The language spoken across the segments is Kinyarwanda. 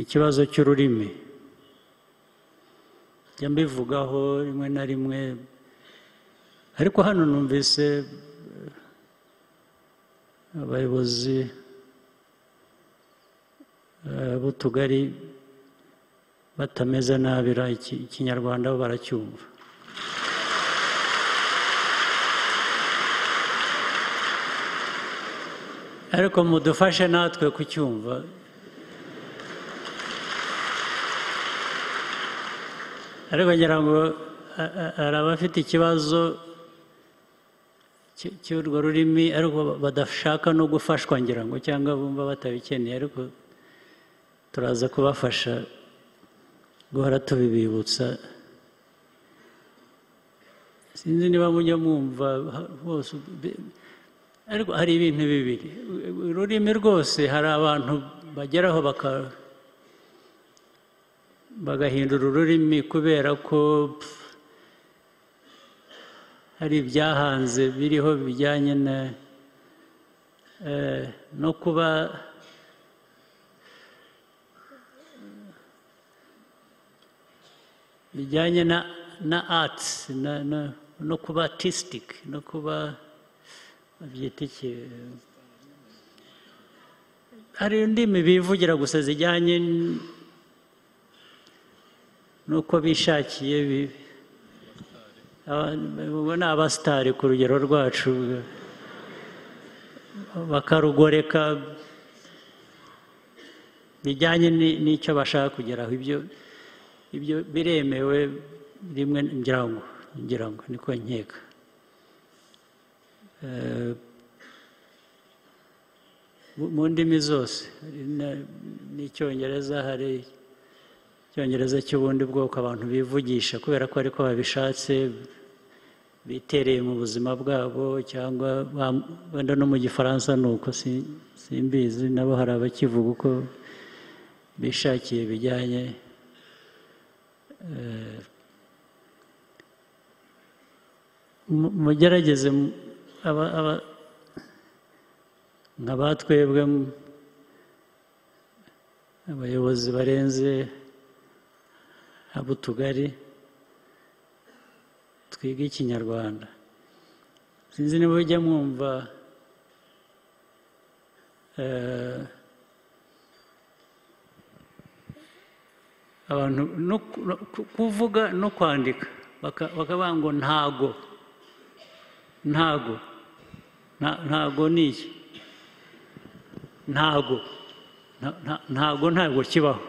ikibazo cy'ururimi njya mbivugaho rimwe na rimwe ariko hano numvise abayobozi b'utugari batameze nabira ikinyarwanda bo baracyumva ariko mudufashe natwe kucyumva ariko ngira ngo hari abafite ikibazo cy'urwo rurimi ariko badashaka no gufashwa ngira ngo cyangwa bumva batabikeneye ariko turaza kubafasha guhora tubibibutsa sinzi niba mujya mwumva hose ariko hari ibintu bibiri ururimi rwose hari abantu bageraho bagahindura ururimi kubera ko hari ibyahanze biriho bijyanye no kuba bijyanye na arts no kuba artistic no kuba babyita iki hari indimi bivugira gusa zijyanye nuko bishakiye ni abasitari ku rugero rwacu bakarugoreka bijyanye n'icyo bashaka kugeraho ibyo biremewe rimwe ngira ngo niko nkeka mu ndimi zose n'icyongereza hari icyongereza cy'ubundi bwoko abantu bivugisha kubera ko ariko babishatse bitereye mu buzima bwabo cyangwa wenda no mu gifaransa ni uko simbizi nabo hari abakivuga uko bishakiye bijyanye mugerageze nka batwebwe abayobozi barenze ab'utugari twiga ikinyarwanda sinzi niba ujya mwumva abantu kuvuga no kwandika bakavuga ngo ntago ni iki ntago kibaho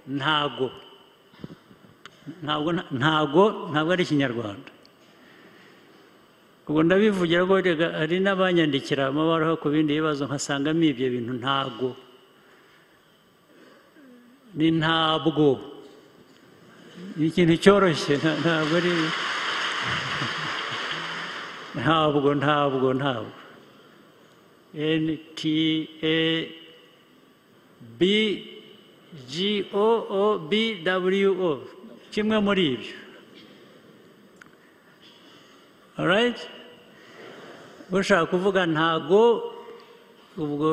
NTAGO ntago ari ikinyarwanda ubwo ndabivugira ko hari n'abanyandikira amabaruwa ku bindi bibazo nkasangamo ibyo bintu ntago ni ntabwo ni ikintu cyoroshye ntabwo ari ntabwo NTABGOOBWO kimwe muri ibyo alright ushaka kuvuga ntago ubwo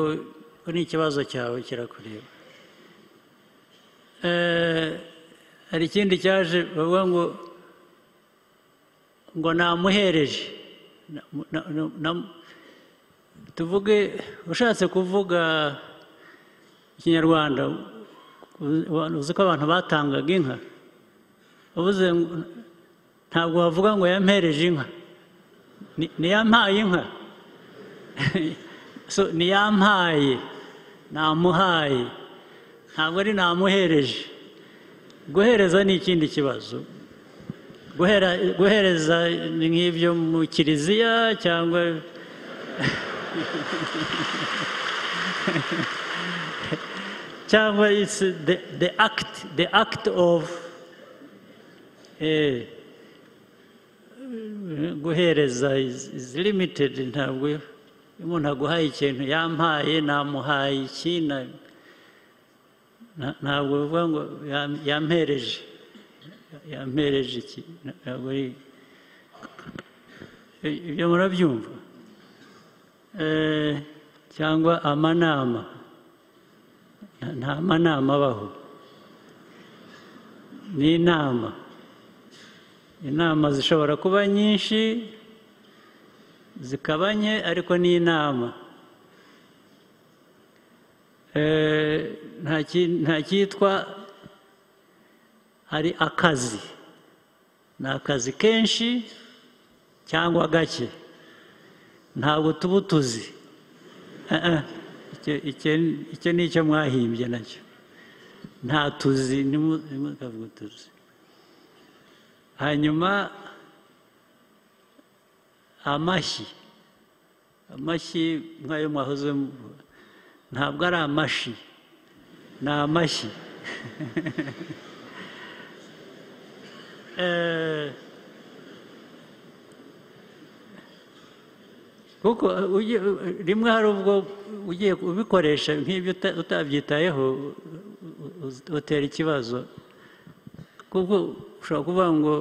ni ikibazo cyawe kirakureba hari ikindi cyaje bavuga ngo namuhereje tuvuge ushatse kuvuga ikinyarwanda uzi ko abantu batangaga inka uvuze ntabwo wavuga ngo yampereje inka niyampaye inka niyampaye namuhaye ntabwo ari namuhereje guhereza ni ikindi kibazo guhereza ni nk'ibyo mu kiliziya cyangwa cyangwa it's the act of guhereza is limited ntabwo umuntu aguhaye ikintu yampaye namuhaye iki ntabwo bivuga ngo yampereje iki ntabwo ari ibyo murabyumva cyangwa amanama. Nta manama abaho, ni inama. Inama zishobora kuba nyinshi zikaba nke, ariko ni inama. Nta cyitwa hari akazi. Ni akazi kenshi cyangwa gake, ntabwo tuba tuzi. Icyo ni icyo mwahimbye nacyo. Nta tuzi, ntimukavuge tuzi. Hanyuma amashyi nk'ayo mwahoze ntabwo ari amashi, ni amashyi. kuko rimwe hari ubwo ugiye ubikoresha nk'ibyo utabyitayeho utera ikibazo, kuko ushobora kuvuga ngo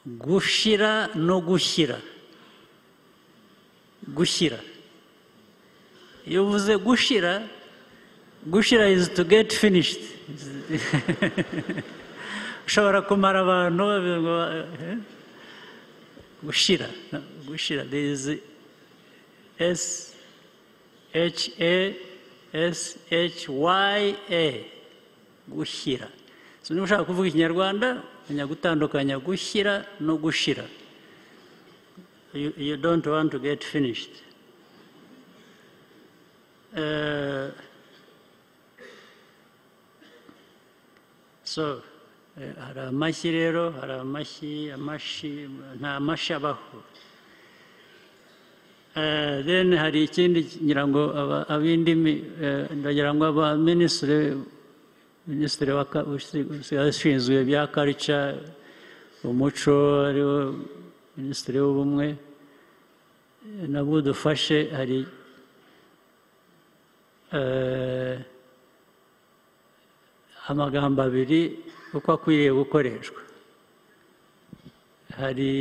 gushira no gushyira. Gushyira, iyo uvuze gushira, gushira is to get finished. ushobora kumara abantu gushira. There is SHASHYA, gushyira. So niba ushaka kuvuga ikinyarwanda umenya gutandukanya gushyira no gushira. You don't want to get finished. So hari amashyi rero, hari amashi, nta mashi abaho. Then hari ikindi ngira ngo ab'indimi, ndagira ngo aba minisitiri ushinzwe bya culture, umuco, ariwo minisitiri w'ubumwe, nabo dufashe. Hari amagambo abiri uko akwiriye gukoreshwa. Hari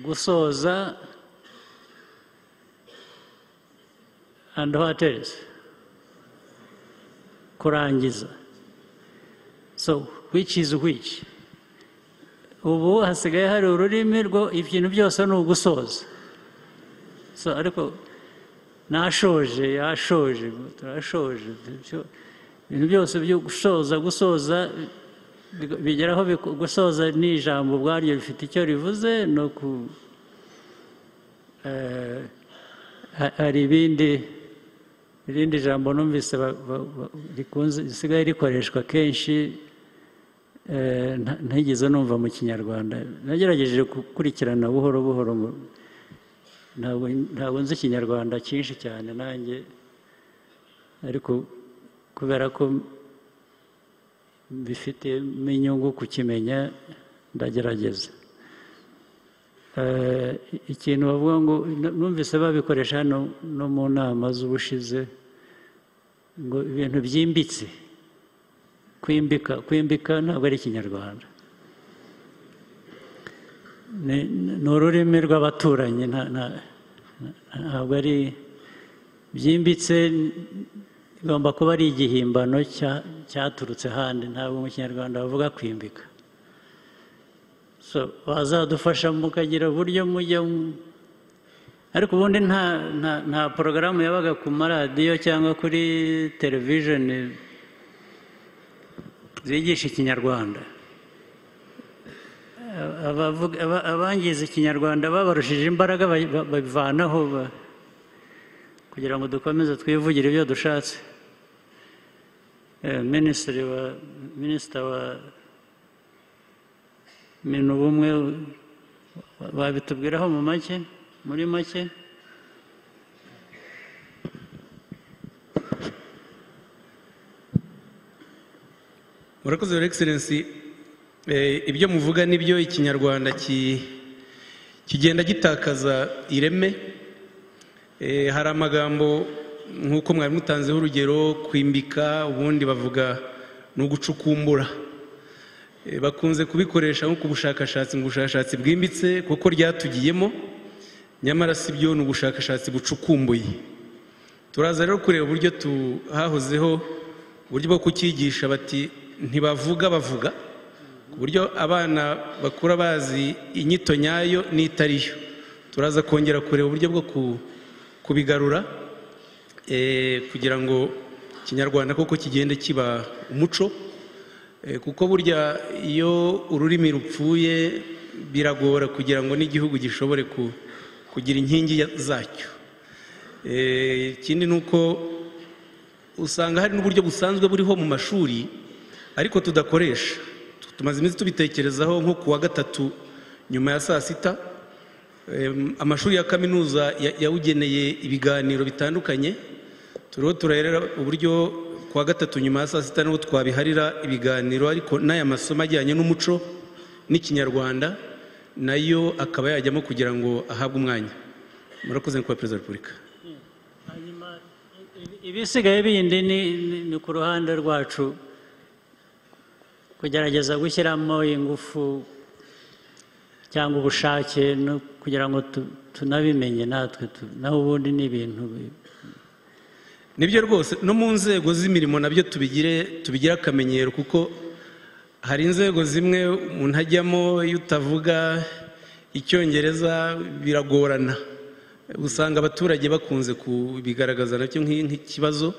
gusoza and what else? Kurangiza. So which is which? Ubu hasigaye hari ururimi rwo ibintu byose ni ugusoza. So ariko nashoje, yashoje, turashoje. Ibintu byose byo gusoza bigeraho. Gusoza ni ijambo ubwaryo rifite icyo rivuze. No hari irindi jambo numvise risigaye rikoreshwa kenshi, ntigeze numva mu Kinyarwanda. Nagerageje gukurikirana buhoro buhoro, ntabwo nzi Ikinyarwanda cyinshi cyane nanjye, ariko kubera ko bifitemo inyungu kukimenya ndagerageza. Ikintu bavuga ngo numvise babikoresha hano no mu nama z'ubushize, ngo ibintu byimbitse. Kwimbika ntabwo ari Ikinyarwanda, ni ururimi rw'abaturanyi, ntabwo ari byimbitse. Bigomba kuba ari igihimbano cyaturutse ahandi, ntabwo mu Kinyarwanda bavuga kwimbika. So bazadufasha mukagira uburyo mujya, ariko ubundi nta porogaramu yabaga ku maradiyo cyangwa kuri televisheni zigisha Ikinyarwanda. Abangiza Ikinyarwanda babarushije imbaraga babivanaho kugira ngo dukomeze twivugire ibyo dushatse. Minisita wa Minubumwe babitubwiraho muri make. Murakoze Your Excellency. Ibyo muvuga nibyo, Ikinyarwanda kigenda gitakaza ireme. Hari amagambo nk'uko mwari mutanzeho urugero kwimbika, ubundi bavuga ni ugucukumbura. Bakunze kubikoresha nko ku bushakashatsi, mu bushakashatsi bwimbitse kuko ryatugiyemo, nyamara si byo, ni ubushakashatsi bucukumbuye. Turaza rero kureba uburyo hahozeho uburyo bwo kukigisha bati ntibavuga bavuga, ku buryo abana bakura bazi inyito nyayo n'itariyo. Turaza kongera kureba uburyo bwo kubigarura kugira ngo Ikinyarwanda koko kigende kiba umuco, kuko burya iyo ururimi rupfuye biragora kugira ngo n'igihugu gishobore kugira inkingi zacyo. Ikindi ni uko usanga hari n'uburyo busanzwe buriho mu mashuri ariko tudakoresha. Tumaze iminsi tubitekerezaho, nko ku wa gatatu nyuma ya saa sita amashuri ya kaminuza yawugeneye ibiganiro bitandukanye. Turiho turareba uburyo ku wa gatatu nyuma ya saa sita niho twabiharira ibiganiro, ariko n'aya masomo ajyanye n'umuco n'Ikinyarwanda nayo akaba yajyamo kugira ngo ahabwe umwanya. Murakoze nyakubahwa Perezida wa Repubulika. Ibisigaye bindi ni ku ruhande rwacu kugerageza gushyiramo ingufu cyangwa ubushake kugira ngo tunabimenye natwe, naho ubundi ni ibintu nibyo rwose. No mu nzego z'imirimo nabyo tubigire akamenyero, kuko hari inzego zimwe umuntu ajyamo iyo utavuga Icyongereza biragorana. Usanga abaturage bakunze kubigaragaza nacyo nk'ikibazo,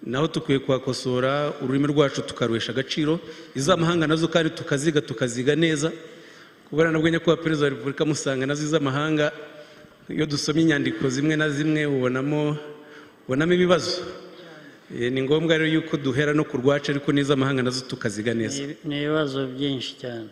naho tukwiye kuhakosora, ururimi rwacu tukaruhesha agaciro, iz'amahanga nazo kandi tukaziga neza. Kubera nabwo nyakubahwa Perezida wa Repubulika musanga nazo iz'amahanga, iyo dusomye inyandiko zimwe na zimwe ubonamo ibibazo. Ni ngombwa rero yuko duhera no ku rwacu, ariko n'iz'amahanga nazo tukaziga neza. Ni ibibazo byinshi cyane.